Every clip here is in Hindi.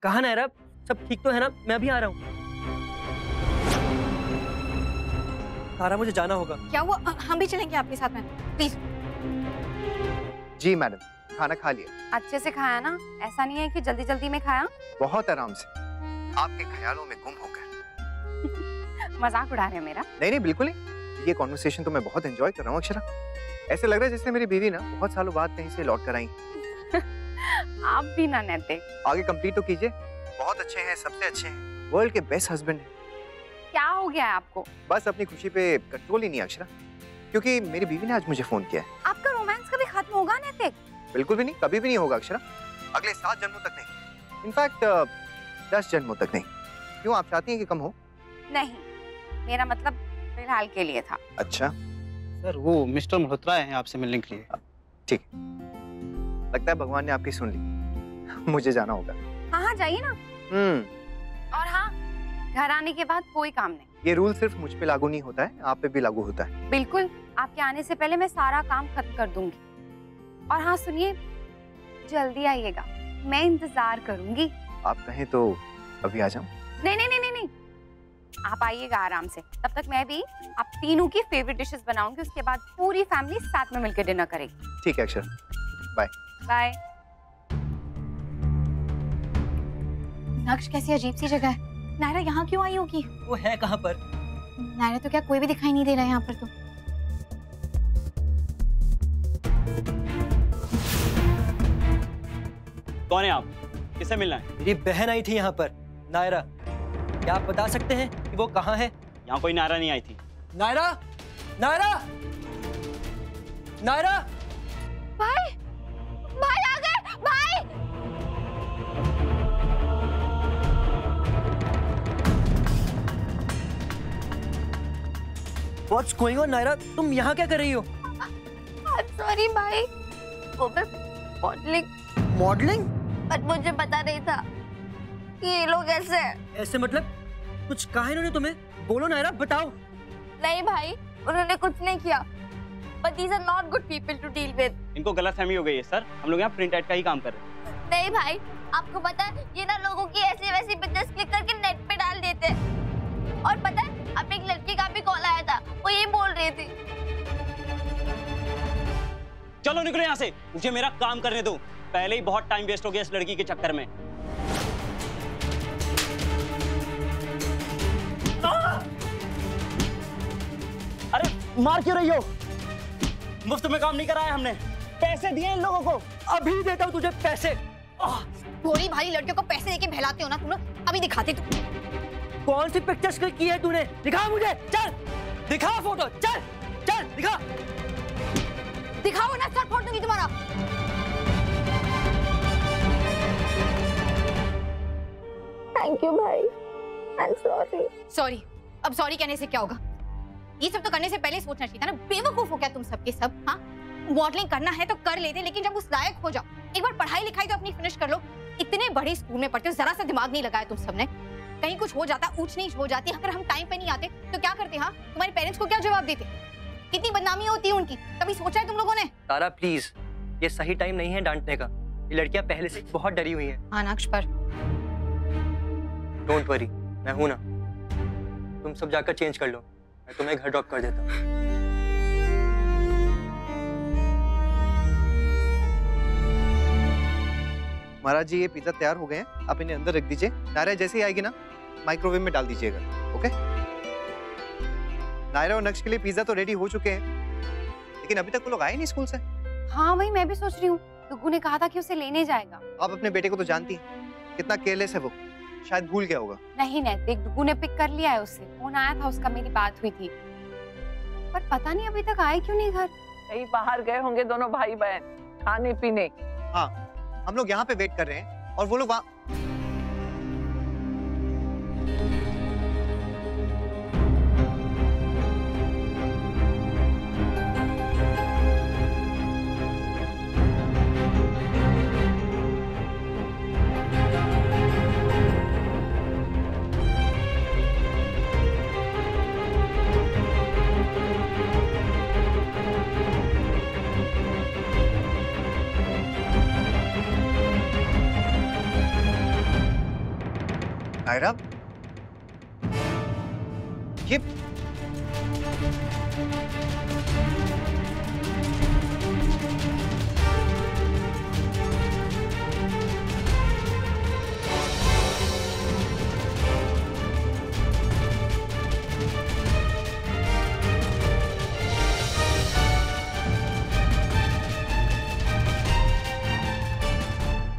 कहाँ नायरा, सब ठीक तो है ना? मैं अभी आ रहा हूँ। तारा मुझे जाना होगा। क्या हुआ? हम भी चलेंगे आपके साथ में, प्लीज। जी मैडम, खाना खा लिया। अच्छे से खाया ना? ऐसा नहीं है कि जल्दी जल्दी में खाया? बहुत आराम से, आपके ख्यालों में गुम होकर। मजाक उड़ा रहे हो मेरा? नहीं नहीं, बिल्कुल नहीं। ये कॉन्वर्सेशन तो मैं बहुत एंजॉय कर रहा हूँ अक्षरा। ऐसे लग रहा है जैसे मेरी बीवी ना बहुत सालों बाद कहीं से लौट कर आई। आप भी ना नैतिक। आगे कंप्लीट तो कीजिए। बहुत अच्छे हैं, सबसे अच्छे हैं, वर्ल्ड के बेस्ट हस्बैंड हैं। क्या हो गया है आपको? बस अपनी खुशी पे कंट्रोल ही नहीं अक्षरा, क्योंकि मेरी बीवी ने आज मुझे फोन किया है। आपका रोमांस कभी खत्म होगा नैतिक? बिल्कुल भी नहीं, कभी भी नहीं होगा अक्षरा। अगले 7 जन्मों तक नहीं, इनफैक्ट 10 जन्मों तक नहीं। क्यों, आप चाहती हैं कि कम हो? नहीं, मेरा मतलब फिलहाल के लिए था। अच्छा सर, वो मिस्टर मल्होत्रा हैं आपसे मिलने के लिए। ठीक, लगता है भगवान ने आपकी सुन ली। मुझे जाना होगा। हाँ जाइए ना। और हाँ, घर आने के बाद कोई काम नहीं। ये रूल सिर्फ मुझ पे लागू नहीं होता है, आप पे भी लागू होता है। बिल्कुल, आपके आने से पहले मैं सारा काम खत्म कर दूंगी। और हाँ सुनिए, जल्दी आइएगा, मैं इंतजार करूंगी। आप कहें तो अभी आ जाऊं? नहीं नहीं नहीं नहीं नहीं, आप आइएगा आराम से। तब तक मैं भी आप तीनों की फेवरेट डिशेस बनाऊंगी, उसके बाद पूरी फैमिली साथ में मिलकर डिनर करेगी। ठीक है अक्षर, बाय बाय। नक्श कैसी अजीब सी जगह है। नायरा यहाँ क्यों आई होगी? वो है कहाँ पर? नायरा तो क्या कोई भी दिखाई नहीं दे रहा है यहाँ पर तो। कौन है आप? किससे मिलना है? मेरी बहन आई थी यहाँ पर, नायरा। क्या आप बता सकते हैं कि वो कहाँ है? यहाँ कोई नायरा नहीं आई थी। नायरा, नायरा, नायरा। भाई, भाई आ गए, भाई। What's going on, Naira? तुम यहाँ क्या कर रही हो? सॉरी भाई, वो मैं मॉडलिंग। मॉडलिंग? पर मुझे पता नहीं था कि ये लोग ऐसे हैं। ऐसे मतलब? कुछ कहा इन्होंने तुम्हें? बोलो नायरा, बताओ। नहीं भाई, उन्होंने कुछ नहीं किया। But these are not good people to deal with. इनको गलतफहमी हो गई है सर, हम लोग यहाँ प्रिंट एड का ही काम कर रहे हैं। नहीं भाई, आपको पता है ये ना लोगों की ऐसी वैसी पिक्चर्स क्लिक करके नेट पे डाल देते हैं। और पता है, अब एक लड़की का भी कॉल आया था, वो ये बोल रही थी। चलो निकलो यहाँ से, मुझे मेरा काम करने दो। पहले ही बहुत टाइम वेस्ट हो गया इस लड़की के चक्कर में। अरे मार क्यों रही हो? मुफ्त में काम नहीं कराया हमने, पैसे दिए इन लोगों को। अभी देता हूँ तुझे पैसे। भोली भाली लड़कियों को पैसे देके बहलाते हो ना तुम लोग, अभी दिखाते तुम। कौन सी पिक्चर्स क्लिक की है तूने? दिखा मुझे, चल दिखा फोटो, चल चल दिखा। दिखाओ ना, सर फोड़ दूंगी तुम्हारा। थैंक यू भाई, आई एम सॉरी। सॉरी? अब सॉरी कहने से क्या होगा? ये सब तो करने से पहले सोचना चाहिए था ना। बेवकूफ हो क्या तुम सबके सब? हाँ, मॉडलिंग करना है तो कर लेते, लेकिन जब उस लायक हो जाओ, एक बार पढ़ाई लिखाई तो अपनी फिनिश कर लो। इतने बड़े स्कूल में पढ़ते हो, जरा सा दिमाग नहीं लगाया तुम सबने। कहीं कुछ हो जाता, ऊंच नीच हो जाती, अगर हम टाइम पे नहीं आते तो क्या करते? हाँ, तुम्हारे पेरेंट्स को क्या जवाब देते? कितनी बदनामी होती है उनकी, कभी सोचा है तुम लोगों ने? तारा प्लीज, ये सही टाइम नहीं है डांटने का। ये लड़कियां पहले से बहुत डरी हुई हैं। हाँ नक्श पर। डोंट वरी, मैं हूं ना। तुम सब जाकर चेंज कर लो, मैं तुम्हें घर ड्रॉप कर देता हूँ। महाराज जी, ये पिज्जा तैयार हो गए हैं, आप इन्हें अंदर रख दीजिए। नायरा जैसे ही आएगी ना, माइक्रोवेव में डाल दीजिएगा, ओके? नायरा और नक्श के लिए पिज्जा तो रेडी हो चुके हैं, लेकिन अभी तक वो लोग आए नहीं स्कूल से। हाँ वही मैं भी सोच रही हूँ, गुग्गू ने कहा था कि उसे लेने जाएगा। आप अपने बेटे को तो जानती हैं, कितना केयरलेस है वो, शायद भूल गया होगा। नहीं नैतिक, गुग्गू ने पिक कर लिया है उससे, फोन आया था उसका, मेरी बात हुई थी, पर पता नहीं अभी तक आए क्यों नहीं घर। कहीं बाहर गए होंगे दोनों भाई बहन खाने पीने। हाँ, हम लोग यहाँ पे वेट कर रहे हैं और वो लोग वहाँ। नायरा, ये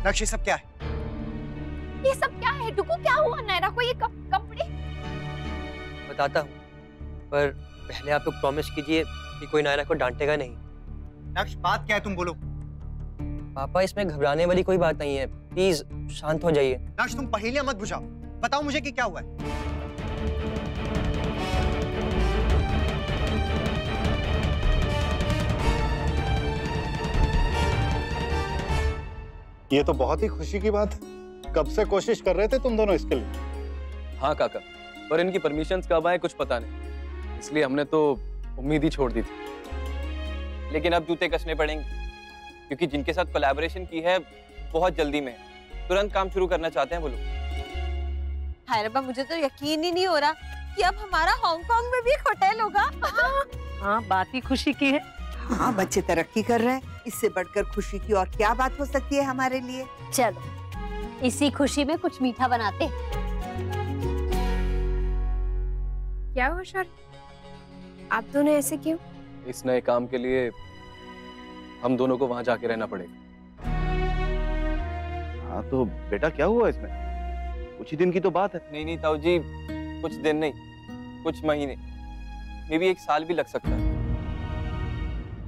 नक्श, ये सब क्या है? ये सब क्या है टुकू? क्या हुआ नायरा को? ये कपड़े बताता हूँ, पर पहले आप लोग प्रॉमिस कीजिए कि कोई नायरा को डांटेगा नहीं। नक्श, बात क्या है, तुम बोलो। पापा, इसमें घबराने वाली कोई बात नहीं है, प्लीज शांत हो जाइए। नक्श, तुम पहेलियां मत बुझाओ, बताओ मुझे कि क्या हुआ है। ये तो बहुत ही खुशी की बात है। कब से कोशिश कर रहे थे तुम दोनों इसके लिए? हाँ काका, पर इनकी परमिशंस कब आए कुछ पता नहीं, इसलिए हमने तो उम्मीद ही छोड़ दी थी। लेकिन अब जूते कसने पड़ेंगे, क्योंकि जिनके साथ कोलैबोरेशन की है बहुत जल्दी में तुरंत काम शुरू करना चाहते हैं वो लोग। हाय रब्बा, मुझे तो यकीन ही नहीं हो रहा कि अब हमारा हांगकांग में भी एक होटल होगा। हाँ, बात ही खुशी की है। हाँ, बच्चे तरक्की कर रहे हैं, इससे बढ़कर खुशी की और क्या बात हो सकती है हमारे लिए। चलो इसी खुशी में कुछ मीठा बनाते। क्या हुआ सर, आप दोनों ऐसे क्यों? इस नए काम के लिए हम दोनों को वहां जाके रहना पड़ेगा। हाँ तो बेटा क्या हुआ इसमें? कुछ ही दिन की तो बात है। नहीं ताऊ जी, कुछ दिन नहीं, कुछ महीने, मे भी 1 साल भी लग सकता है।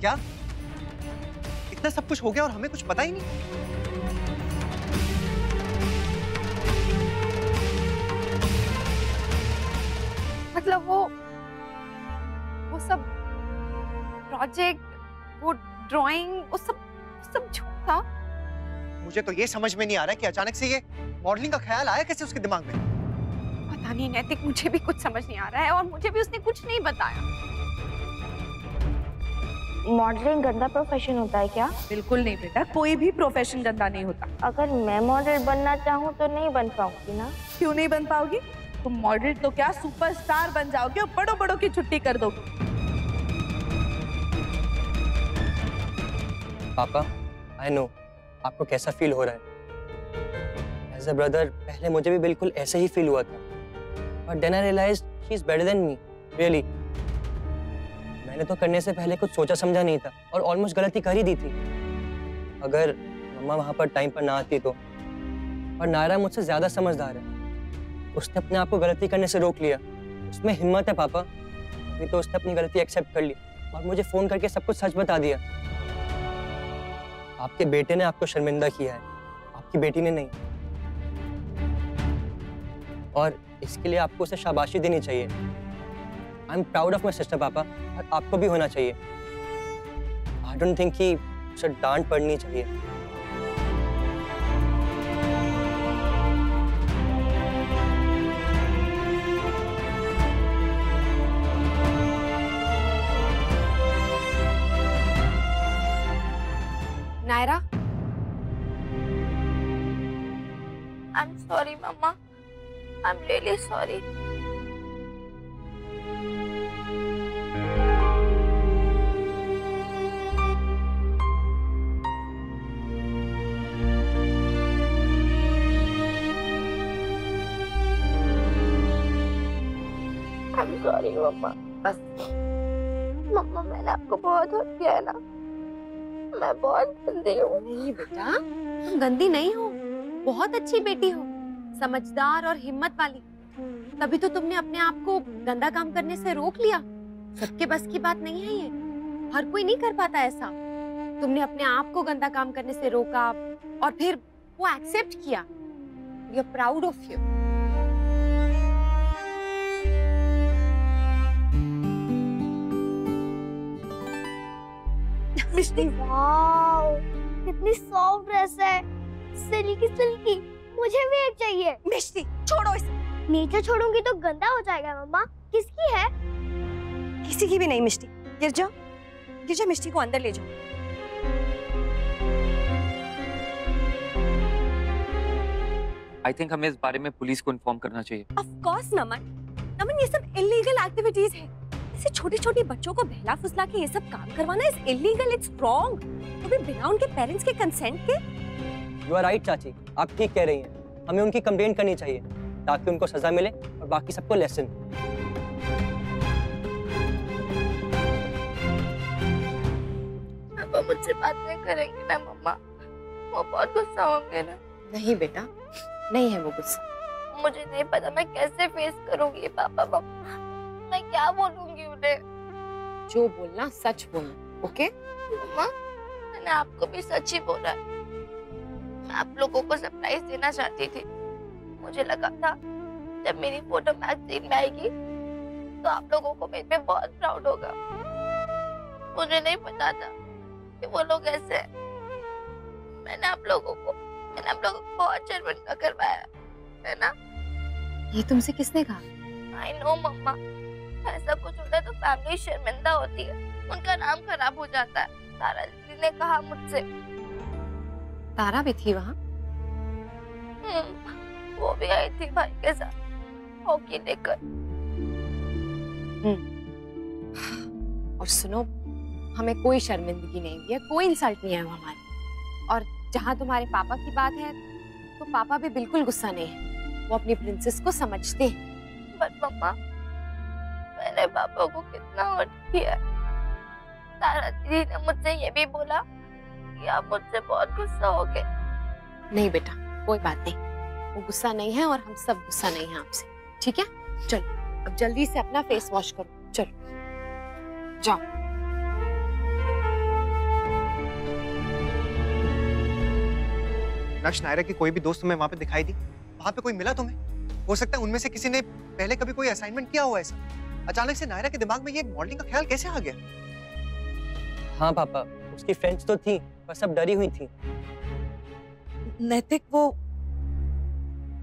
क्या इतना सब कुछ हो गया और हमें कुछ पता ही नहीं? मतलब वो सब प्रोजेक्ट, वो ड्राइंग, वो सब झूठ था। मुझे तो ये समझ में नहीं आ रहा है कि अचानक से ये मॉडलिंग का ख्याल आया कैसे उसके दिमाग में। पता नहीं नैतिक, मुझे भी कुछ समझ नहीं आ रहा है और मुझे भी उसने कुछ नहीं बताया। मॉडलिंग गंदा प्रोफेशन होता है क्या? बिल्कुल नहीं बेटा, कोई भी प्रोफेशन गंदा नहीं होता। अगर मैं मॉडल बनना चाहूँ तो नहीं बन पाऊंगी ना? क्यों नहीं बन पाओगी? तुम मॉडल तो क्या सुपरस्टार बन जाओगे और बड़ों बड़ों की छुट्टी कर दोगे। पापा, आई नो आपको कैसा फील हो रहा है। एज अ ब्रदर पहले मुझे भी बिल्कुल ऐसे ही फील हुआ था, but then I realized she is better than me, really. मैंने तो करने से पहले कुछ सोचा समझा नहीं था और ऑलमोस्ट गलती कर ही दी थी। अगर मम्मा वहां पर टाइम पर ना आती तो। पर नायरा मुझसे ज्यादा समझदार है, उसने अपने आप को गलती करने से रोक लिया। उसमें हिम्मत है पापा, अभी तो उसने अपनी गलती एक्सेप्ट कर ली और मुझे फोन करके सब कुछ सच बता दिया। आपके बेटे ने आपको शर्मिंदा किया है, आपकी बेटी ने नहीं, और इसके लिए आपको उसे शाबाशी देनी चाहिए। I am proud of my sister पापा, और आपको भी होना चाहिए। आई डोंट थिंक कि उसे डांट पड़नी चाहिए। Naira, I'm sorry, Mama. I'm really sorry. I'm sorry, Mama. बस मम्मा, मैंने आपको बहुत हर्ट किया है ना? मैं बहुत गंदी हूँ। नहीं बेटा, तुम गंदी नहीं हो, बहुत अच्छी बेटी हो, समझदार और हिम्मत वाली। तभी तो तुमने अपने आप को गंदा काम करने से रोक लिया। सबके बस की बात नहीं है ये, हर कोई नहीं कर पाता ऐसा। तुमने अपने आप को गंदा काम करने से रोका और फिर वो एक्सेप्ट किया। We are proud of you. Wow, कितनी सॉफ्ट ड्रेस है, सिल्की सिल्की। मुझे भी एक चाहिए। मिष्टी, छोड़ो इसे। नीचे छोड़ूंगी तो गंदा हो जाएगा मम्मा। किसकी है? किसी की भी नहीं मिष्टी। गिर जाओ, मिष्टी को अंदर ले जाओ। आई थिंक हमें इस बारे में पुलिस को इन्फॉर्म करना चाहिए। ऑफ कोर्स नमन, नमन ये सब इलीगल एक्टिविटीज है। ऐसे छोटे-छोटे बच्चों को बहला फुसला के ये सब काम करवाना इज इलीगल, इट्स रॉन्ग। वो भी बिना उनके पेरेंट्स के कंसेंट के। यू आर राइट चाची, आप ठीक कह रही हैं। हमें उनकी कंप्लेंट करनी चाहिए ताकि उनको सजा मिले और बाकी सबको लेसन। पापा मुझसे बात नहीं करेंगे ना मम्मा? वो बहुत गुस्सा होंगे ना? नहीं बेटा, नहीं है वो गुस्सा। मुझे नहीं पता मैं कैसे फेस करूंगी पापा मम्मा। मैं क्या बोलूंगी उन्हें? जो बोलना सच बोलना, ओके? मम्मा मैंने आपको भी सच ही बोला। मैं आप लोगों को सरप्राइज देना चाहती थी। मुझे लगा था जब मेरी फोटो मैगजीन में आएगी तो आप लोगों को मेरे पे बहुत प्राउड होगा। मुझे नहीं पता था कि वो लोग ऐसे हैं। मैंने आप लोगों को बहुत शर्मिंदा करवाया है ना? ये तुमसे किसने कहा? आई नो मम्मा, ऐसा कुछ होता है तो फैमिली शर्मिंदा होती है, उनका नाम खराब हो जाता है। तारा दीदी ने कहा मुझसे। तारा भी थी वहाँ? वो भी आई थी भाई के साथ हॉकी लेकर। और सुनो, हमें कोई शर्मिंदगी नहीं हुई है, कोई इंसल्ट नहीं है हमारी। और जहाँ तुम्हारे पापा की बात है तो पापा भी बिल्कुल गुस्सा नहीं है, वो अपनी प्रिंसेस को समझते हैं। बट मम्मा मैंने पापा को कितना हर्ट किया। तारा दीदी ने मुझसे ये भी बोला कि आप मुझसे बहुत गुस्सा हो गए। नहीं बेटा, कोई बात नहीं, वो गुस्सा नहीं है और हम सब गुस्सा नहीं है आपसे, ठीक है? चलो अब जल्दी से अपना फेस वॉश करो, चलो जाओ। नक्श, नायरा की कोई भी दोस्त तुम्हें वहां पे दिखाई दी? वहां पे कोई मिला तुम्हें? हो सकता है उनमें से किसी ने पहले कभी कोई असाइनमेंट किया हुआ ऐसा। अचानक से नायरा के दिमाग में ये मॉडलिंग का ख्याल कैसे आ गया? हाँ पापा, उसकी फ्रेंड्स तो थी पर सब डरी हुई थी। नैतिक, वो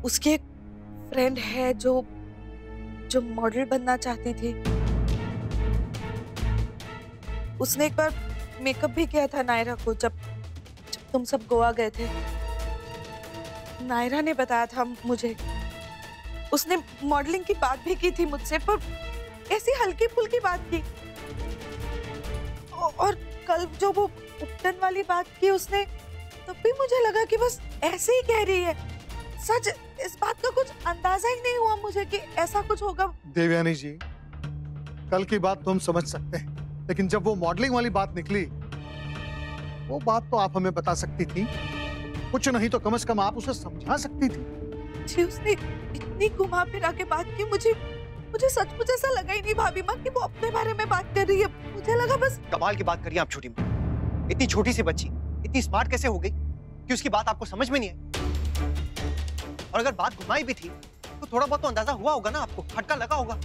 उसकी एक फ्रेंड है जो मॉडल बनना चाहती थी। उसने एक बार मेकअप भी किया था नायरा को जब तुम सब गोवा गए थे। नायरा ने बताया था मुझे। उसने मॉडलिंग की बात भी की थी मुझसे, पर ऐसी हल्की फुल्की बात की। और कल जो वो उपटन वाली बात की उसने, तब भी मुझे लगा कि बस ऐसे ही कह रही है। सच इस बात का कुछ अंदाजा ही नहीं हुआ मुझे कि ऐसा कुछ होगा। देवयानी जी, कल की बात तो हम समझ सकते हैं, लेकिन जब वो मॉडलिंग वाली बात निकली, वो बात तो आप हमें बता सकती थी। कुछ नहीं तो कम से कम आप उसे समझा सकती थी। जी, उसने इतनी घुमा फिरा के बात की, मुझे सचमुच ऐसा लगा ही नहीं भाभी माँ कि वो अपने बारे में बात कर रही है। मुझे लगा बस। कमाल की बात करिए आप छोटी माँ। इतनी छोटी सी बच्ची इतनी स्मार्ट कैसे हो गई कि उसकी बात आपको समझ में नहीं आई? और अगर बात घुमाई भी थी तो थोड़ा बहुत तो अंदाजा हुआ होगा ना, आपको खटका लगा होगा।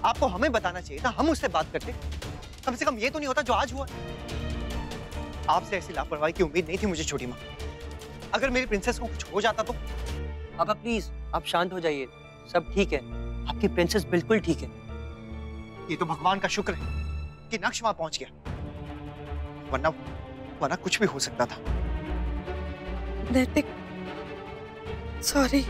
आपको हमें बताना चाहिए था, हम उससे बात करते। कम से कम ये तो नहीं होता जो आज हुआ। आपसे ऐसी लापरवाही की उम्मीद नहीं थी मुझे छोटी माँ। अगर मेरी प्रिंसेस को कुछ हो जाता तो? पापा प्लीज आप शांत हो जाइए, सब ठीक है, आपकी प्रिंसेस बिल्कुल ठीक है। ये तो भगवान का शुक्र है कि नक्श वहां पहुंच गया, वरना कुछ भी हो सकता था। नैतिक, सॉरी।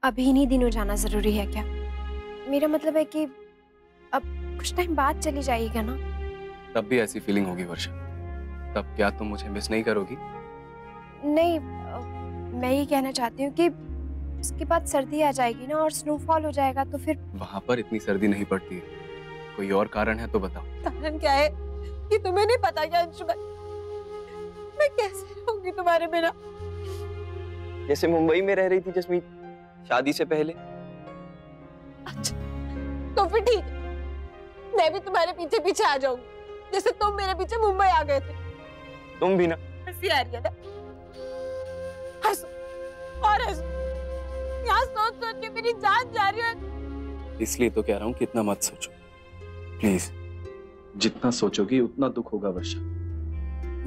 अभी इन्हीं दिनों जाना जरूरी है क्या? मेरा मतलब है कि अब कुछ टाइम बाद चली जाइएगा ना? तब भी ऐसी फीलिंग होगी वर्षा, तब क्या तुम मुझे मिस नहीं करोगी? नहीं, मैं ये कहना चाहती हूँ कि उसके बाद सर्दी आ जाएगी ना और स्नोफॉल हो जाएगा तो फिर। वहां पर इतनी सर्दी नहीं पड़ती है, कोई और कारण है तो बताओ। कारण क्या है कि तुम्हें नहीं पता क्या अंशुमन? मैं कैसे रहूंगी तुम्हारे बिना? जैसे मुंबई में रह रही थी जसमीत, शादी से पहले। अच्छा, तो फिर ठीक है, मैं भी तुम्हारे पीछे पीछे आ जाऊंगी, जैसे तुम मेरे पीछे मुंबई आ गए थे। तुम भी ना। हंसी आ रही है ना? हंसो और हंसो, यहाँ सोच सोच के मेरी जान जा रही है। इसलिए तो कह रहा हूँ कि इतना मत सोचो प्लीज। जितना सोचोगी उतना दुख होगा वर्षा।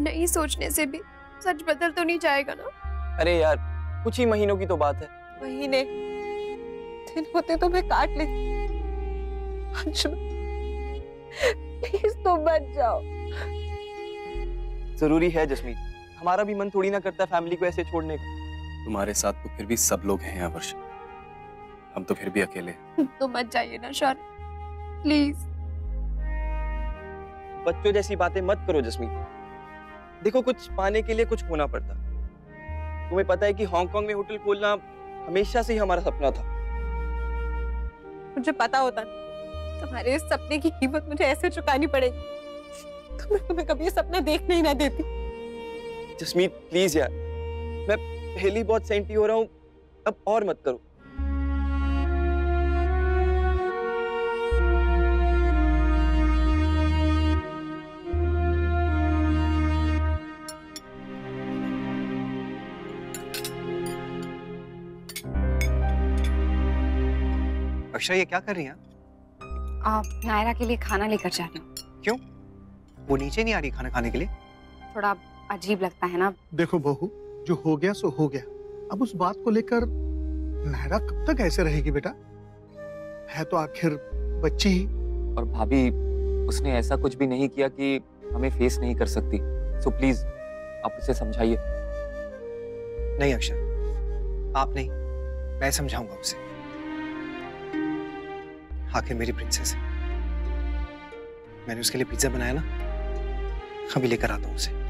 नहीं सोचने से भी सच बदल तो नहीं जाएगा ना? अरे यार, कुछ ही महीनों की तो बात है। महीने दिन होते तो मैं काट लेती। अंशुमन प्लीज तुम बच जाओ। जरूरी है जस्मीत, हमारा भी मन थोड़ी ना करता फैमिली को ऐसे छोड़ने का। तुम्हारे साथ तो फिर भी सब लोग हैं यहाँ वर्षा, हम तो फिर भी अकेले हैं। तो मत जाइए ना शौर्य, प्लीज। बच्चों जैसी बातें मत करो जस्मीत। देखो, कुछ पाने के लिए कुछ होना पड़ता। तुम्हें पता है कि हांगकांग में होटल खोलना हमेशा से ही हमारा सपना था। मुझे पता होता तुम्हारे इस सपने की कीमत मुझे ऐसे चुकानी पड़ेगी, तो मैं तुम्हें कभी ये सपना देखने ही ना देती। जस्मीत प्लीज यार, मैं पहली बहुत सेंटी हो रहा हूँ, अब और मत करो। अक्षरा, ये क्या कर रही हैं? आप नायरा के लिए खाना लेकर जा रही हूँ। क्यों? वो नीचे नहीं आ रही खाना खाने के लिए? थोड़ा अजीब लगता है ना। देखो बहू, जो हो गया सो हो गया। अब उस बात को लेकर नायरा कब तक ऐसे रहेगी बेटा? है तो आखिर बच्ची ही। और भाभी, उसने ऐसा कुछ भी नहीं किया कि हमें फेस नहीं कर सकती। सो प्लीज आप उसे समझाइए। नहीं अक्षर, आप नहीं, मैं समझाऊंगा उसे। आखिर मेरी प्रिंसेस है। मैंने उसके लिए पिज्जा बनाया ना, अभी लेकर आता हूं उसे।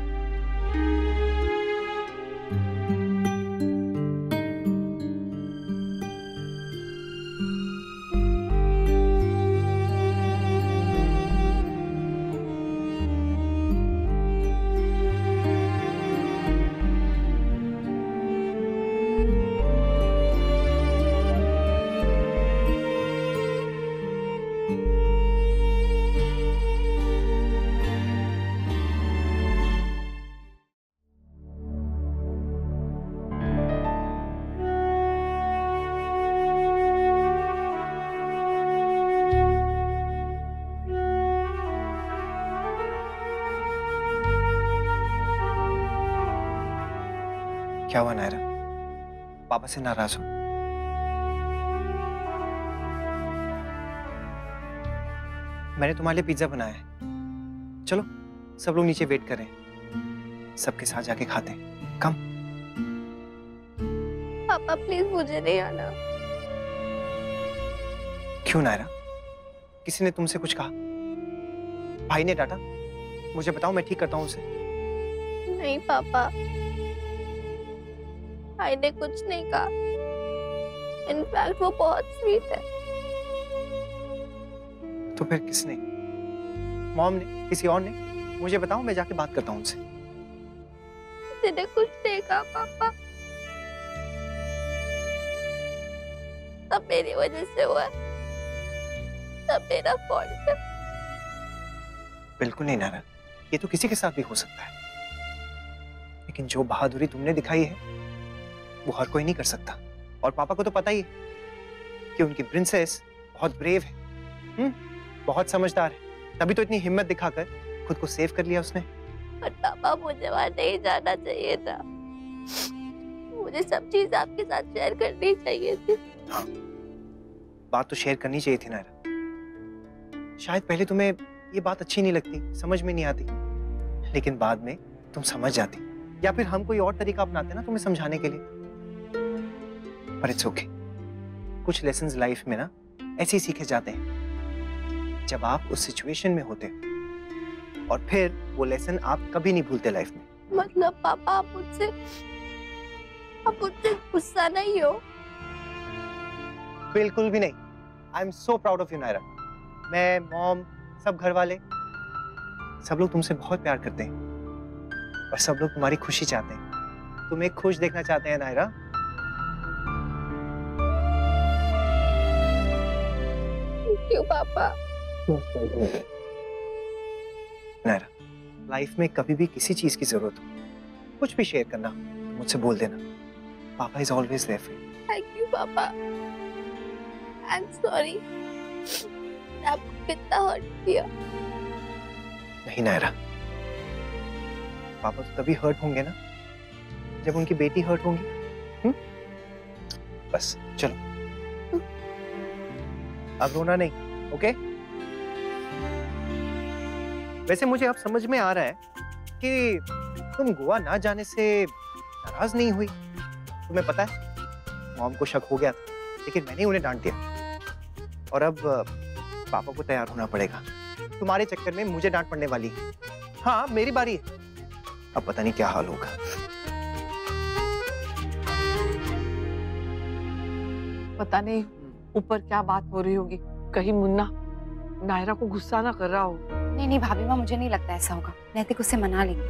क्या हुआ नायरा? पापा से नाराज हो? मैंने तुम्हारे लिए पिज्जा बनाया है। चलो सब लोग नीचे वेट कर रहे हैं, सबके साथ जाके खाते हैं। कम। पापा प्लीज मुझे नहीं आना। क्यों नायरा? किसी ने तुमसे कुछ कहा? भाई ने डांटा? मुझे बताओ, मैं ठीक करता हूँ उसे। नहीं पापा, भाई ने कुछ नहीं कहा। इनफैक्ट वो बहुत स्वीट है। तो फिर किसने? मॉम ने? किसी और ने? मुझे बताओ, मैं जाके बात करता हूँ उनसे। किसी ने कुछ नहीं कहा पापा, सब मेरी वजह से हुआ, सब मेरा फॉल्ट है। बिल्कुल नहीं नायरा, ये तो किसी के साथ भी हो सकता है, लेकिन जो बहादुरी तुमने दिखाई है वो हर कोई नहीं कर सकता। और पापा को तो पता ही है कि उनकी प्रिंसेस बहुत ब्रेव है, बहुत समझदार है, तभी तो इतनी हिम्मत दिखाकर खुद को सेव कर लिया उसने। पर पापा मुझे वहां नहीं जाना चाहिए था, मुझे सब चीज आपके साथ शेयर करनी चाहिए थी। हाँ, बात तो शेयर करनी चाहिए थी नायरा। शायद पहले तुम्हें ये बात अच्छी नहीं लगती, समझ में नहीं आती, लेकिन बाद में तुम समझ जाती, या फिर हम कोई और तरीका अपनाते ना तुम्हें समझाने के लिए। पर इट्स ओके, कुछ लेसन्स लाइफ में ना ऐसे ही सीखे जाते हैं जब आप उस सिचुएशन में होते हो, और फिर वो लेसन आप कभी नहीं भूलते लाइफ में। मतलब पापा आप मुझसे गुस्सा नहीं हो? बिल्कुल भी नहीं। I am so proud of you Naira. मैं, मॉम, सब घर वाले, सब लोग तुमसे बहुत प्यार करते हैं, और सब लोग तुम्हारी खुशी चाहते हैं, तुम्हें खुश देखना चाहते हैं नायरा। क्यों पापा? नायरा, लाइफ में कभी भी किसी चीज की जरूरत हो, कुछ भी शेयर करना, तो मुझसे बोल देना। Papa is always there for you. Thank you papa. I am sorry, मैंने आपको कितना हर्ट किया। नहीं नायरा, पापा तो तभी हर्ट होंगे ना जब उनकी बेटी हर्ट होंगी। बस चलो, अब रोना नहीं, ओके? वैसे मुझे अब समझ में आ रहा है कि तुम गोवा ना जाने से नाराज नहीं हुई? तुम्हें पता है मॉम को शक हो गया था, लेकिन मैंने उन्हें डांट दिया। और अब पापा को तैयार होना पड़ेगा। तुम्हारे चक्कर में मुझे डांट पड़ने वाली है। हाँ, मेरी बारी है। अब पता नहीं क्या हाल होगा। पता नहीं ऊपर क्या बात हो रही होगी। कहीं मुन्ना नायरा को गुस्सा ना कर रहा हो। नहीं नहीं भाभी माँ, मुझे नहीं लगता ऐसा होगा। नैतिक उससे मना लेंगे।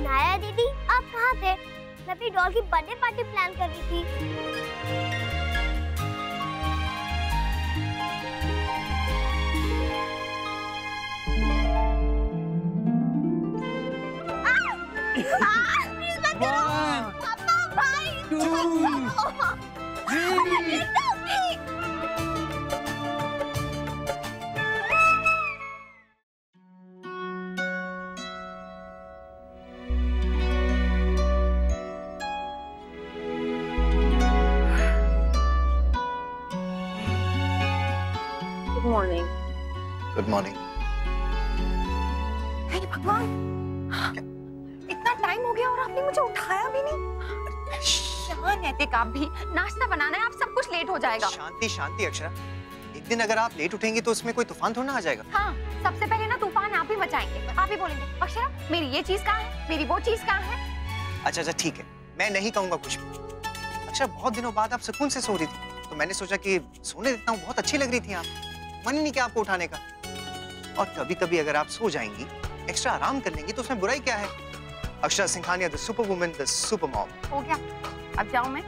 नायरा दीदी, आप कहाँ थे? मैं अपनी डॉल की बर्थडे पार्टी प्लान कर रही थी। Good morning. Good morning. हे भगवान, इतना टाइम हो गया और आपने मुझे उठाया भी नहीं। क्या नैतिक, आप भी नाश्ता बनाना है, आप सब कुछ लेट हो जाएगा। शांति शांति अक्षरा, एक दिन अगर आप लेट उठेंगी तो उसमें कोई तूफान थोड़ा ना आ जाएगा। हाँ, सबसे पहले ना तूफान आप ही बचाएंगे। आप ही बोलेंगे अक्षरा मेरी ये चीज कहाँ है, मेरी वो चीज कहाँ है। अच्छा अच्छा ठीक है, मैं नहीं कहूंगा कुछ भी। अक्षरा, बहुत दिनों बाद आप सुकून से सो रही थी, तो मैंने सोचा कि सोने देता हूँ। बहुत अच्छी लग रही थी आप, मन ही नहीं किया आपको उठाने का। और कभी कभी अगर आप सो जाएंगी, एक्स्ट्रा आराम कर लेंगी, तो उसमें बुराई क्या है? Akshara Singhania, the super woman, the super mom. हो गया, अब जाऊं मैं?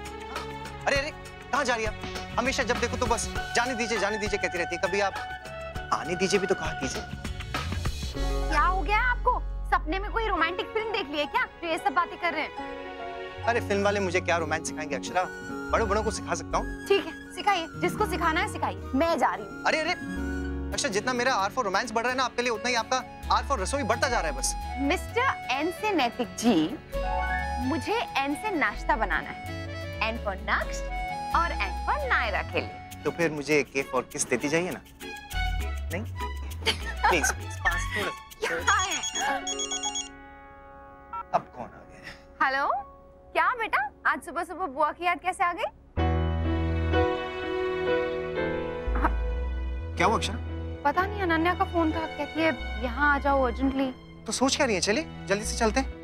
अरे अरे, कहाँ जा रही है आप? हमेशा जब देखो तो बस जाने दीजिए कहती रहती है। कभी आप आने दीजिए भी तो कहा कीजिए। क्या हो गया आपको? सपने में कोई रोमांटिक फिल्म देख ली है क्या जो ये सब बातें कर रहे हैं? अरे फिल्म वाले मुझे क्या रोमांस सिखाएंगे अक्षरा, बड़ों बड़ों को सिखा सकता हूँ। ठीक है, सिखाइए, जिसको सिखाना है सिखाइए, मैं जा रही हूँ। अरे अरे अक्षरा, जितना मेरा आर फॉर रोमांस बढ़ रहा है ना आपके लिए, उतना ही आपका आर फॉर रसोई बढ़ता जा रहा है बस। मिस्टर एन से नैतिक जी, मुझे एन से नाश्ता बनाना है। एन फॉर नेक्स्ट और एन फॉर नायरा के लिए। तो फिर मुझे के फॉर किस देती जाइए ना। नहीं प्लीज प्लीज, पास थोड़ा। अब कौन आ गया? हेलो, क्या बेटा, आज सुबह सुबह बुआ की याद कैसे आ गई? क्या हुआ अक्षरा? पता नहीं, अनन्या का फोन था, कहती है यहाँ आ जाओ अर्जेंटली। तो सोच क्या रही है? चलिए जल्दी से चलते हैं।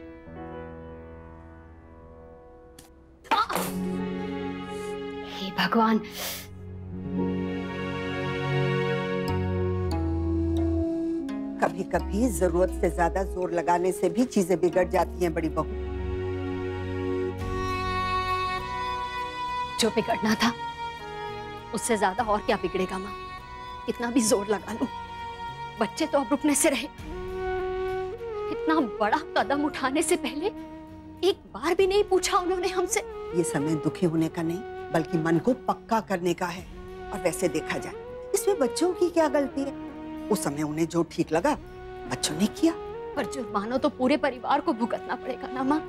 हे भगवान, कभी कभी जरूरत से ज्यादा जोर लगाने से भी चीजें बिगड़ जाती हैं बड़ी बहू। जो बिगड़ना था उससे ज्यादा और क्या बिगड़ेगा माँ। कितना भी जोर लगा लो, बच्चे तो अब रुकने से रहे। इतना बड़ा कदम उठाने से पहले एक बार भी नहीं पूछा उन्होंने हमसे। ये समय दुखी होने का नहीं, बल्कि मन को पक्का करने का है। और वैसे देखा जाए, इसमें बच्चों की क्या गलती है? उस समय उन्हें जो ठीक लगा बच्चों ने किया। पर जुर्माना तो पूरे परिवार को भुगतना पड़ेगा ना माँ।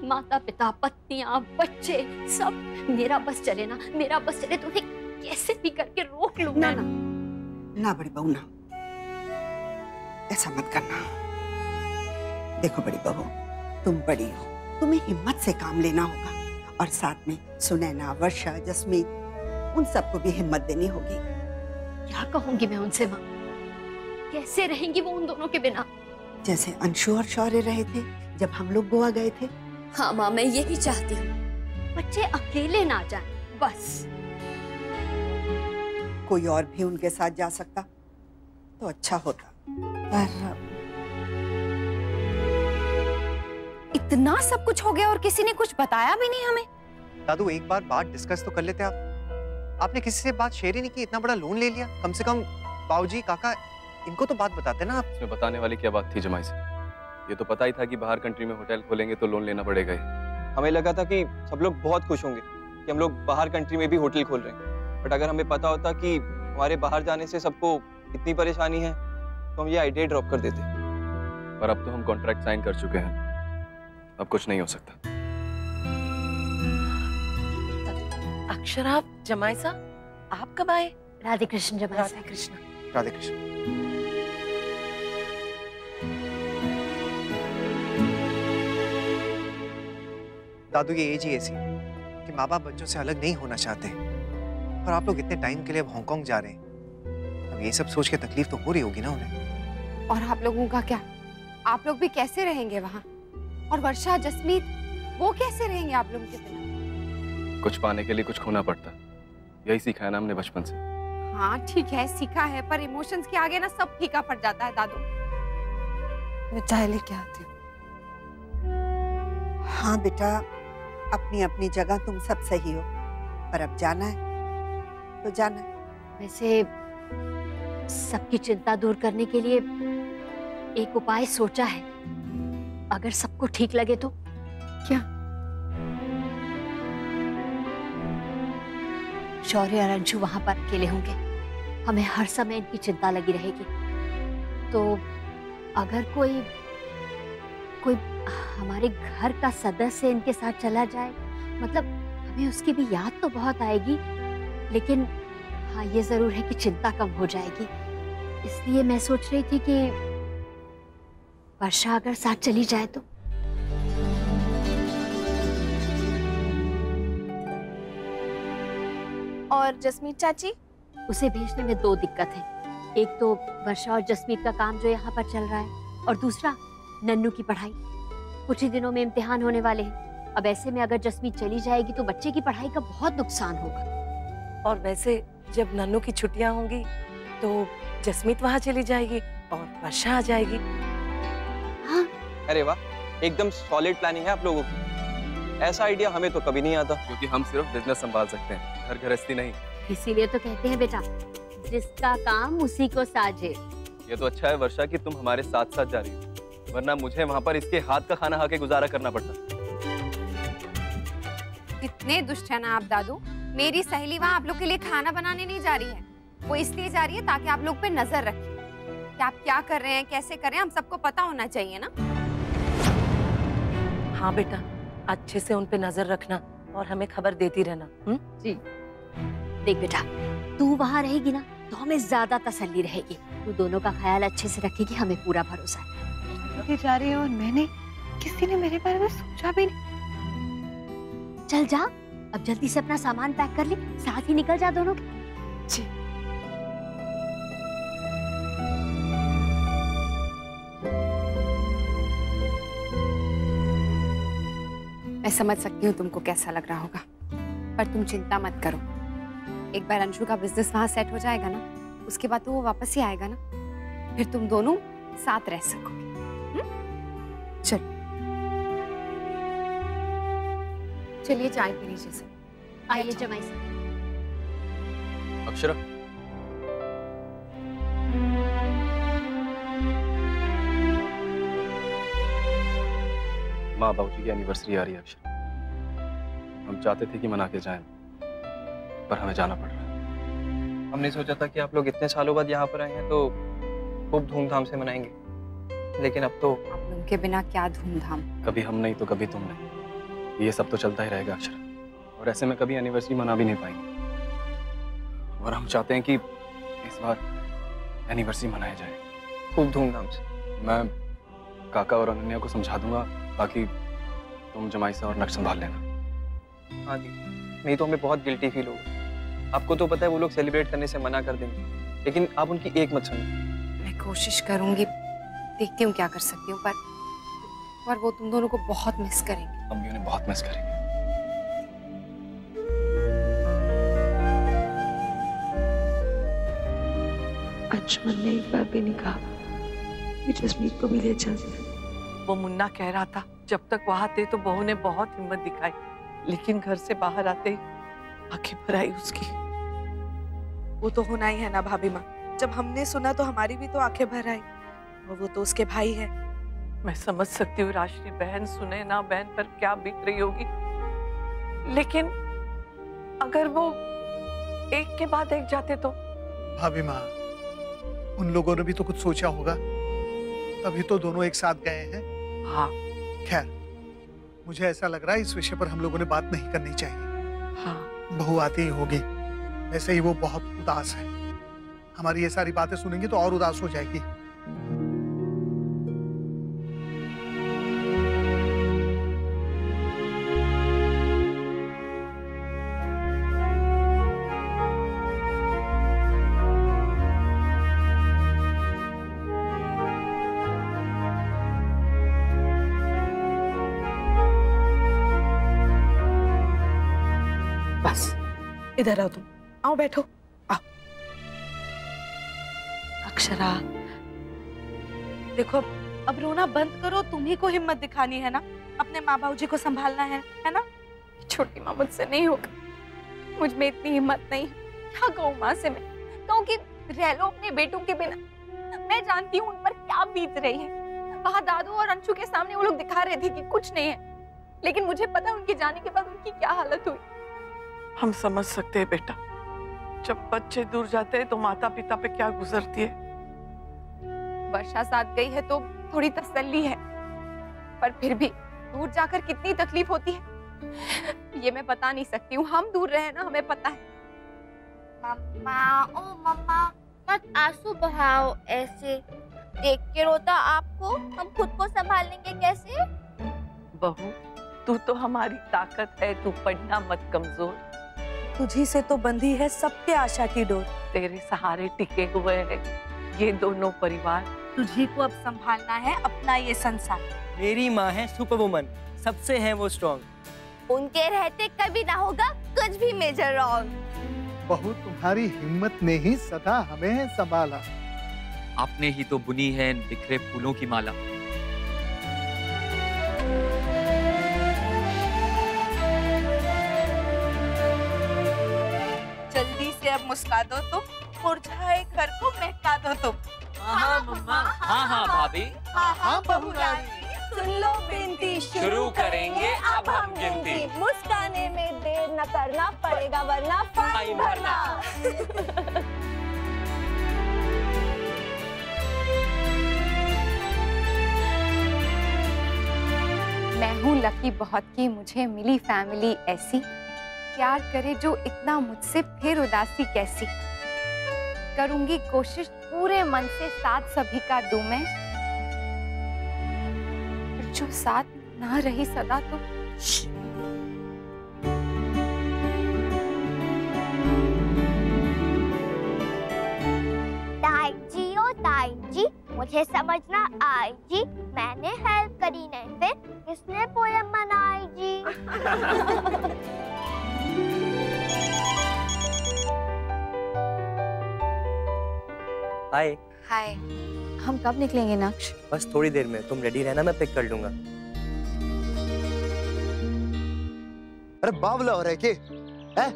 माता पिता, पत्नियां, बच्चे, सब। मेरा बस चले ना, मेरा बस चले तो उन्हें कैसे भी करके रोक लूं। ना ना ना बड़ी बहू, ना ऐसा मत करना। देखो बड़ी बहू, तुम बड़ी हो, तुम्हें हिम्मत से काम लेना होगा। और साथ में सुनैना, वर्षा, जस्मीन, उन सबको भी हिम्मत देनी होगी। क्या कहूंगी मैं उनसे माँ? कैसे रहेंगी वो उन दोनों के बिना? जैसे अंशु और शौर्य रहे थे जब हम लोग गोवा गए थे। हाँ माँ, मैं यही चाहती हूँ, बच्चे अकेले ना जाएं, बस। कोई और भी उनके साथ जा सकता तो अच्छा होता, पर इतना सब कुछ हो गया और किसी ने कुछ बताया भी नहीं हमें। दादू, एक बार बात डिस्कस तो कर लेते आप। आपने किसी से बात शेयर ही नहीं की, इतना बड़ा लोन ले लिया। कम से कम बाबूजी, काका, इनको तो बात बताते ना आप। इसमें बताने वाली क्या बात थी जमाई से? ये तो पता ही था कि बाहर कंट्री में होटल खोलेंगे तो लोन लेना पड़ेगा ही। हमें लगा था कि सब लोग बहुत खुश होंगे कि हम लोग बाहर कंट्री में भी होटल खोल रहे हैं। बट अगर हमें पता होता कि हमारे बाहर जाने से सबको इतनी परेशानी है तो हम ये आइडिया ड्रॉप कर देते। पर अब तो हम कॉन्ट्रैक्ट साइन कर चुके हैं, अब कुछ नहीं हो सकता। अक्षरा, जमाईसा, आप कब आए? राधे कृष्ण जमाईसा। राधे कृष्ण। राधे कृष्ण। दादू की एज ही ऐसी कि माँ बाप बच्चों से अलग नहीं होना चाहते, और आप लोग इतने टाइम के लिए अब हांगकांग जा रहे हैं। अब ये सब सोच के तकलीफ तो हो रही होगी ना उन्हें। और आप लोगों का क्या? आप लोग भी कैसे रहेंगे वहाँ? और वर्षा, जसमीत, वो कैसे रहेंगे आप लोगों के बिना? कुछ पाने के लिए कुछ खोना पड़ता, यही सीखा है ना हमने बचपन से। हाँ ठीक है, सीखा है, पर इमोशंस के आगे ना सब फीका पड़ जाता है दादू। मैं चाय लेके आती हूँ। हाँ बेटा, अपनी अपनी जगह तुम सब सही हो, पर अब जाना है तो जाना है। वैसे सबकी चिंता दूर करने के लिए एक उपाय सोचा है, अगर सबको ठीक लगे तो। क्या? शौर्य और अंशु वहां पर अकेले होंगे, हमें हर समय इनकी चिंता लगी रहेगी। तो अगर कोई हमारे घर का सदस्य इनके साथ चला जाए, मतलब हमें उसकी भी याद तो बहुत आएगी, लेकिन हाँ ये जरूर है कि चिंता कम हो जाएगी। इसलिए मैं सोच रही थी कि वर्षा अगर साथ चली जाए तो। और जसमीत चाची? उसे भेजने में दो दिक्कत है। एक तो वर्षा और जसमीत का काम जो यहाँ पर चल रहा है, और दूसरा नन्नू की पढ़ाई। कुछ ही दिनों में इम्तिहान होने वाले हैं। अब ऐसे में अगर जसमीत चली जाएगी तो बच्चे की पढ़ाई का बहुत नुकसान होगा। और वैसे जब नन्नू की छुट्टियां होंगी तो जसमीत वहाँ चली जाएगी और वर्षा आ जाएगी। हाँ। अरे वाह, एकदम सॉलिड प्लानिंग है आप लोगों की। ऐसा आइडिया हमें तो कभी नहीं आता। क्योंकि हम सिर्फ बिजनेस संभाल सकते हैं, घर गृहस्थी नहीं। इसीलिए तो कहते हैं बेटा, जिसका काम उसी को साझे। ये तो अच्छा है वर्षा कि तुम हमारे साथ साथ जा रही हो, वरना मुझे वहाँ पर इसके हाथ का खाना खा के गुजारा करना पड़ता। कितने दुष्ट है ना आप दादू। मेरी सहेली वहाँ आप लोग के लिए खाना बनाने नहीं जा रही है, वो इसलिए जा रही है ताकि आप लोग पे नजर रखे कि आप क्या कर रहे हैं, कैसे कर रहे हैं, हम सबको पता होना चाहिए ना। हाँ बेटा, अच्छे से उन पे नजर रखना और हमें खबर देती रहना। जी। देख बेटा, तू वहाँ रहेगी ना तो हमें ज्यादा तसल्ली रहेगी। तू दोनों का ख्याल अच्छे से रखेगी, हमें पूरा भरोसा है। जा रही है और मैंने, किसी ने मेरे बारे में सोचा भी नहीं। चल जा, अब जल्दी से अपना सामान पैक कर ले, साथ ही निकल जा दोनों के। जी। मैं समझ सकती हूँ तुमको कैसा लग रहा होगा, पर तुम चिंता मत करो। एक बार अंशु का बिजनेस वहाँ सेट हो जाएगा ना, उसके बाद तो वो वापस ही आएगा ना, फिर तुम दोनों साथ रह सकोगे। चलो चलिए चाय पी लीजिए सब। आइए जमाई साहब। अक्षरा, माँ बाबूजी की एनिवर्सरी आ रही है अक्षरा। हम चाहते थे कि मना के जाएं, पर हमें जाना पड़ रहा है। हमने सोचा था कि आप लोग इतने सालों बाद यहाँ पर आए हैं तो खूब धूमधाम से मनाएंगे, लेकिन अब तो आप लोगों के बिना क्या धूमधाम। कभी हम नहीं तो कभी तुम नहीं, ये सब तो चलता ही रहेगा अक्षरा। और ऐसे में कभी एनिवर्सरी मना भी नहीं पाएंगे, और हम चाहते हैं कि इस बार एनिवर्सरी मनाया जाए खूब धूमधाम से। मैं काका और अनन्या को समझा दूंगा, बाकी तुम जमाईसा और नक्श संभाल लेना। हाँ दी, नहीं तो हमें बहुत गिल्टी फील होगा। आपको तो पता है वो लोग सेलिब्रेट करने से मना कर देंगे, लेकिन आप उनकी एक मत सुनिए। मैं कोशिश करूंगी, देखती हूँ क्या कर सकती हूँ, पर वो तुम दोनों को बहुत मिस करेंगे। हम भी उन्हें बहुत मिस करेंगे। अंशुमन ने एक बार भी नहीं कहा कि जसमीत को भी ले चल। वो मुन्ना कह रहा था जब तक वहां थे तो बहू ने बहुत हिम्मत दिखाई, लेकिन घर से बाहर आते ही आंखें भर आई उसकी। वो तो होना ही है ना भाभी माँ, जब हमने सुना तो हमारी भी तो आंखें भर आई, और वो तो उसके भाई है। मैं समझ सकती हूँ राशि, बहन सुने ना बहन पर क्या बीत रही होगी, लेकिन अगर वो एक के बाद एक जाते तो। भाभी माँ, उन लोगों ने भी तो कुछ सोचा होगा, तभी तो दोनों एक साथ गए हैं। हाँ खैर, मुझे ऐसा लग रहा है इस विषय पर हम लोगों ने बात नहीं करनी चाहिए। हाँ बहू आती ही होगी। वैसे ही वो बहुत उदास है, हमारी ये सारी बातें सुनेंगी तो और उदास हो जाएगी। बस इधर आओ, तुम आओ, बैठो, आओ। अक्षरा देखो, अब रोना बंद करो, तुम ही को हिम्मत दिखानी है ना, अपने माँ बाबू जी को संभालना है ना। छोटी माँ, मुझसे नहीं होगा, मुझ में इतनी हिम्मत नहीं। क्या कहूँ माँ से मैं? कहूँ कि रह लो अपने बेटों के बिना। मैं जानती हूँ उन पर क्या बीत रही है। वहाँ दादू और अंशु के सामने वो लोग दिखा रहे थे कि कुछ नहीं है, लेकिन मुझे पता है उनके जाने के बाद उनकी क्या हालत हुई। हम समझ सकते हैं बेटा, जब बच्चे दूर जाते हैं तो माता पिता पे क्या गुजरती है। वर्षा साथ गई है तो थोड़ी तसल्ली है, पर फिर भी दूर जाकर कितनी तकलीफ होती है ये मैं बता नहीं सकती हूँ। हम दूर रहे ना, हमें पता है। मम्मा, ओ मम्मा, मत आंसू बहाओ ऐसे। देख के रोता आपको, हम खुद को संभाल लेंगे कैसे? बहू, तू तो हमारी ताकत है, तू पढ़ना मत कमजोर। तुझी से तो बंधी है सबके आशा की डोर। तेरे सहारे टिके हुए हैं ये दोनों परिवार। तुझी को अब संभालना है अपना ये संसार। मेरी माँ है सुपर वुमन, सबसे है वो स्ट्रॉन्ग। उनके रहते कभी ना होगा कुछ भी मेजर रॉन्ग। बहू, तुम्हारी हिम्मत ने ही सदा हमें संभाला। आपने ही तो बुनी है बिखरे फूलों की माला। जल्दी से अब मुस्का दो तुम, मुरझाए घर को महका दो तुम। हाँ मम्मा, हाँ भाभी, हाँ बहू रानी, सुन लो बिनती, शुरू करेंगे अब हम गिनती। मुस्काने में देर न करना पड़ेगा वरना फाइन भरना। मैं हूँ लकी बहुत कि मुझे मिली फैमिली ऐसी, प्यार करे जो इतना मुझसे फिर उदासी कैसी। करूंगी कोशिश पूरे मन से साथ सभी का दूं मैं, पर जो साथ ना रही सदा तो ताई जी, ओ ताई जी, मुझे समझना आई जी, मैंने हेल्प करी नहीं फिर किसने पोयम बनाई जी? हाय। हाय। हम कब निकलेंगे नक्श? बस थोड़ी देर में, तुम रेडी रहना, मैं पिक कर लूंगा। अरे बावला हो रहा है के? हैं?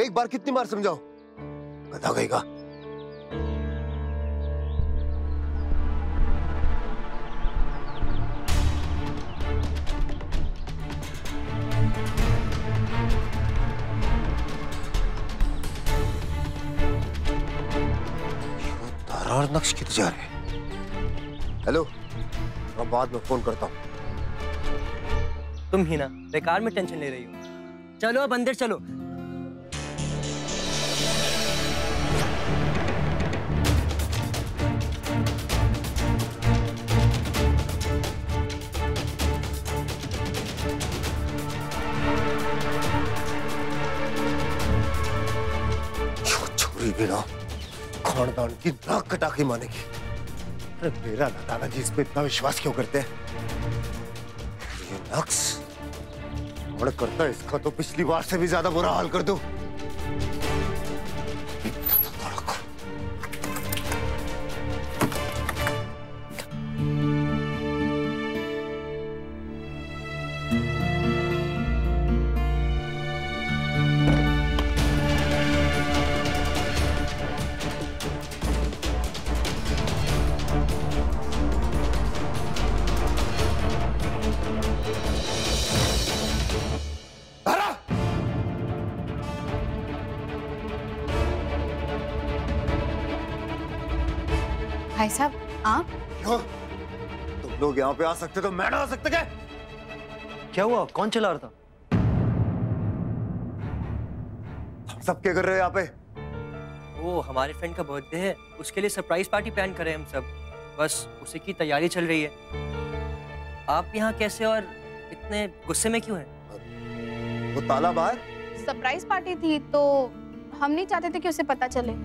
एक बार कितनी बार समझाओ? गधा गएगा। और नक्श किधर जा रहे हैं? हेलो, मैं बाद में फोन करता हूँ। तुम ही ना बेकार में टेंशन ले रही हो। चलो अब अंदर चलो। छोरी भी ना खानदान की नाक कटा के मानेगी। अरे मेरा ना दादाजी इस पे इतना विश्वास क्यों करते हैं? ये नक्स और करता है इसका तो पिछली बार से भी ज्यादा बुरा हाल कर दो। भाई साहब, आप क्यों? तुम लोग यहाँ पे आ सकते तो मैं ना आ सकता क्या? क्या हुआ? कौन चला रहा था? सब क्या कर रहे हो यहाँ पे? वो हमारे फ्रेंड का बर्थडे है, उसके लिए सरप्राइज पार्टी प्लान कर रहे हैं हम सब। बस उसी की तैयारी चल रही है। आप यहाँ कैसे और इतने गुस्से में क्यों हैं? वो ताला बाहर? सरप्राइज पार्टी थी तो हम नहीं चाहते थे कि उसे पता चले।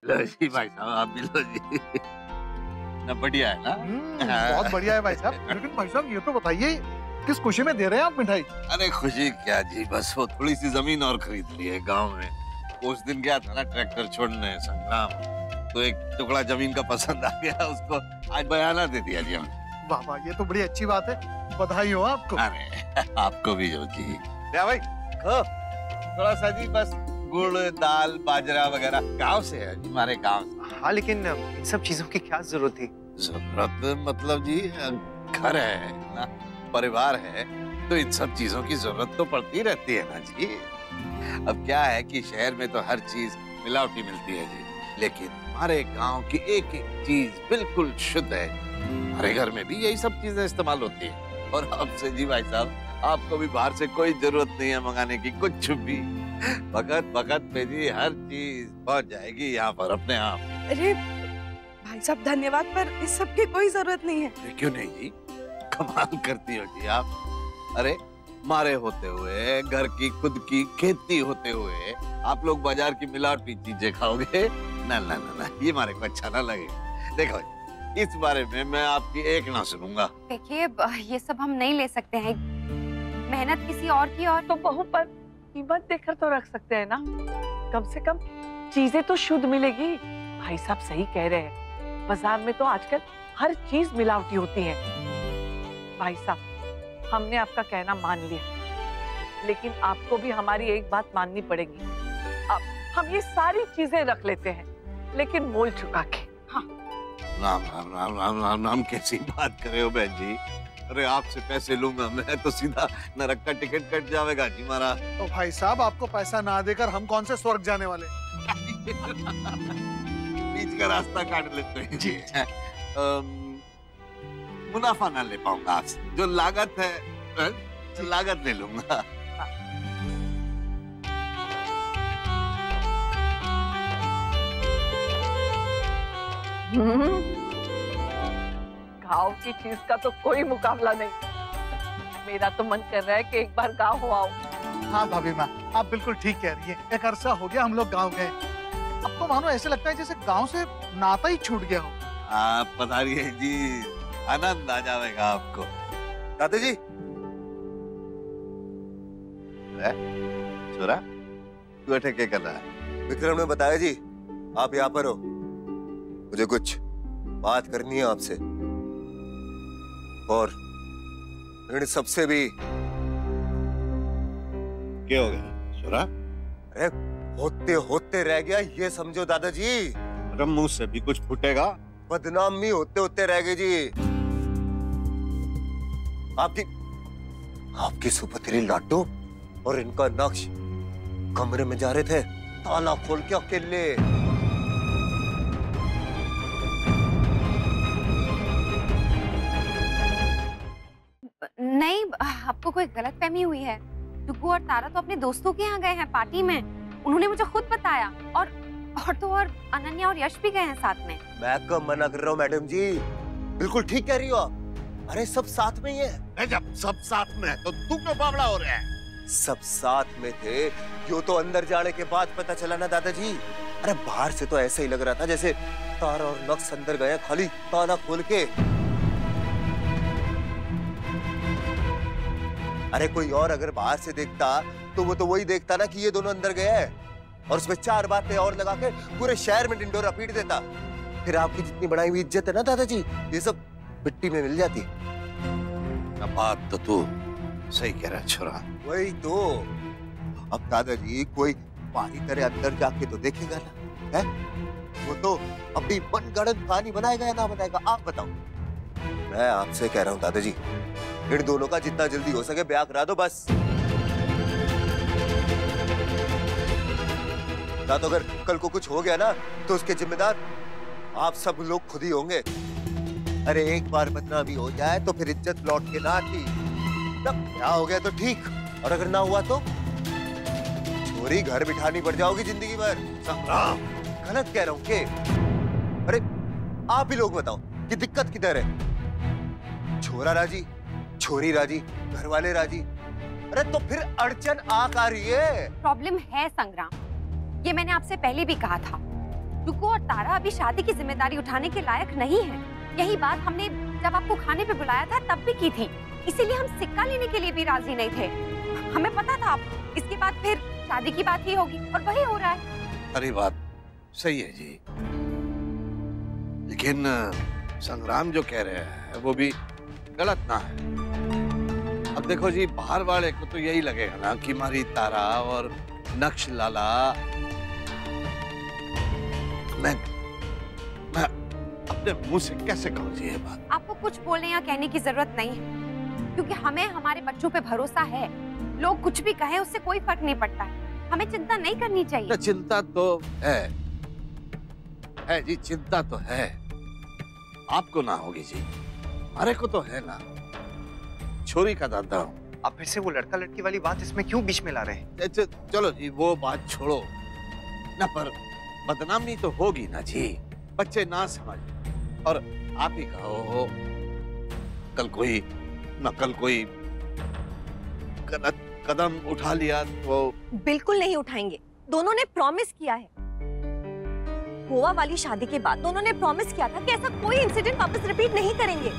लो जी भाई साहब, आप भी लो जी। ना बढ़िया है ना? बहुत बढ़िया है भाई साहब। लेकिन भाई साहब ये तो बताइए किस खुशी में दे रहे हैं आप मिठाई? अरे खुशी क्या जी, बस वो थोड़ी सी जमीन और खरीद ली है गांव में। उस दिन गया था ना ट्रैक्टर छोड़ने संग्राम, तो एक टुकड़ा जमीन का पसंद आ गया, उसको आज बयाना दे दिया जी हमने। वाह वाह, ये तो बड़ी अच्छी बात है, बधाई हो आपको। अरे आपको भी जो जी। क्या भाई खो थोड़ा सा जी, बस गुड़ दाल बाजरा वगैरह गांव से है जी, हमारे गांव से। हाँ लेकिन इन सब चीजों की क्या जरूरत थी? जरूरत मतलब जी घर है ना, परिवार है, तो इन सब चीजों की जरूरत तो पड़ती रहती है ना जी। अब क्या है कि शहर में तो हर चीज मिलावटी मिलती है जी, लेकिन हमारे गांव की एक एक चीज बिल्कुल शुद्ध है। हमारे घर में भी यही सब चीजें इस्तेमाल होती है। और अब से जी भाई साहब, आपको भी बाहर से कोई जरूरत नहीं है मंगाने की, कुछ भी वक्त पे जी हर चीज पहुंच जाएगी यहाँ पर अपने आप। अरे भाई साहब धन्यवाद, पर इस सब की कोई जरूरत नहीं है। क्यों नहीं जी, कमाल करती हो जी आप। अरे मारे होते हुए, घर की खुद की खेती होते हुए आप लोग बाजार की मिलावटी चीजें खाओगे? ना ना ना ना, ये हमारे को अच्छा ना लगे। देखो इस बारे में मैं आपकी एक ना सुनूंगा। देखिए ये सब हम नहीं ले सकते हैं, मेहनत किसी और की, और तो बहू पर कीमत देकर तो रख सकते हैं ना, कम से कम चीजें तो शुद्ध मिलेगी। भाई साहब सही कह रहे हैं, बाजार में तो आजकल हर चीज मिलावटी होती है। भाई साहब हमने आपका कहना मान लिया, लेकिन आपको भी हमारी एक बात माननी पड़ेगी। अब हम ये सारी चीजें रख लेते हैं, लेकिन मोल चुका के। हाँ। राम राम राम राम राम राम, कैसी बात कर रहे हो बहन जी? अरे आपसे पैसे लूंगा मैं तो सीधा नरक का टिकट कट जाएगा जी हमारा। तो भाई साहब आपको पैसा ना देकर हम कौन से स्वर्ग जाने वाले? बीच का रास्ता काट लेते हैं जी। मुनाफा ना ले पाऊंगा आपसे, जो लागत है लागत ले लूंगा। गाँव की चीज का तो कोई मुकाबला नहीं। मेरा तो मन कर रहा है कि एक बार गाँव हो आओ। हाँ भाभी माँ, आप बिल्कुल ठीक कह रही है। एक अरसा हो गया हम लोग गाँव गए, अब तो मानो ऐसे लगता है जैसे गाँव से नाता ही छूट गया हो। आप पधारिए जी, आनंद आ जाएगा आपको। दादाजी, छोरा तू बैठे क्या कर रहा है? विक्रम ने बताया जी आप यहाँ पर हो, मुझे कुछ बात करनी है आपसे, और इन सबसे भी। क्या हो गया छोरा? अरे होते होते रह गया ये समझो दादाजी। अरे मुंह से भी कुछ फूटेगा। बदनामी होते होते रह गई जी। आपकी सुपुत्री लाडो और इनका नक्श कमरे में जा रहे थे ताला खोल के अकेले। नहीं, आपको कोई गलतफहमी हुई है। डुगू और तारा तो अपने दोस्तों के यहाँ गए हैं पार्टी में, उन्होंने मुझे खुद बताया। और तो और अनन्या और यश भी गए हैं साथ में। मैं कब मना कर रहा हूँ मैडम जी, बिल्कुल ठीक कह रही हो आप। अरे सब साथ में ही है। जब सब साथ में है तो तू क्यों बावड़ा हो रहा है? सब साथ में थे, यो तो अंदर जाने के बाद पता चला ना दादाजी। अरे बाहर से तो ऐसा ही लग रहा था जैसे तारा और नक्श अंदर गए खाली ताला खोल के। अरे कोई और अगर बाहर से देखता तो वो तो वही देखता ना कि ये दोनों अंदर गए हैं, और उसमें चार बातें और लगा के पूरे शहर में ढिंडोरा पीट देता। फिर आपकी जितनी बढ़ाई हुई इज्जत है ना दादाजी, ये सब मिट्टी में मिल जाती। बात तो तू सही कह रहा है छोरा। वही तो। अब दादाजी कोई पानी तरह अंदर जाके तो देखेगा ना, है? वो तो अपनी मनगढ़ंत कहानी बनाएगा या ना बनाएगा, आप बताओ। मैं आपसे कह रहा हूँ दादाजी, इन दोनों का जितना जल्दी हो सके ब्याह करा दो बस। ना तो अगर कल को कुछ हो गया ना तो उसके जिम्मेदार आप सब लोग खुद ही होंगे। अरे एक बार बदनामी हो जाए तो फिर इज्जत लौट के ना आती। तब क्या हो गया तो ठीक, और अगर ना हुआ तो छोरी घर बिठानी पड़ जाओगी जिंदगी भर। संग्राम, गलत कह रहा हूं के? अरे आप ही लोग बताओ कि दिक्कत किधर है? छोरा राजी, छोरी राजी, घर वाले राजी, अरे तो फिर अड़चन आ रही है। प्रॉब्लम है संग्राम, ये मैंने आपसे पहले भी कहा था। रुको और तारा अभी शादी की जिम्मेदारी उठाने के लायक नहीं है। यही बात हमने जब आपको खाने पे बुलाया था तब भी की थी, इसीलिए हम सिक्का लेने के लिए भी राजी नहीं थे। हमें पता था आप इसके बाद फिर शादी की बात ही होगी, और वही हो रहा है। अरे बात सही है जी, लेकिन संग्राम जो कह रहे हैं वो भी गलत ना है। अब देखो जी, बाहर वाले को तो यही लगेगा ना कि हमारी तारा और नक्श लाला, मैं अपने मुंह से कैसे कहूँ जी ये बात? आपको कुछ बोलने या कहने की जरूरत नहीं है, क्योंकि हमें हमारे बच्चों पे भरोसा है। लोग कुछ भी कहें उससे कोई फर्क नहीं पड़ता है, हमें चिंता नहीं करनी चाहिए। चिंता तो है जी, चिंता तो है। आपको ना होगी जी, हमारे को तो है ना। छोरी का दादा हूँ। आप फिर से वो लड़का लड़की वाली बात इसमें क्यों बीच में ला रहे हैं? चलो जी वो बात छोड़ो ना, पर बदनामी तो होगी ना जी, बच्चे ना समझ। और आप ही कहो, कल कोई गलत कदम उठा लिया तो? बिल्कुल नहीं उठाएंगे। दोनों ने प्रॉमिस किया है, गोवा वाली शादी के बाद दोनों ने प्रॉमिस किया था कि ऐसा कोई इंसिडेंट वापस रिपीट नहीं करेंगे।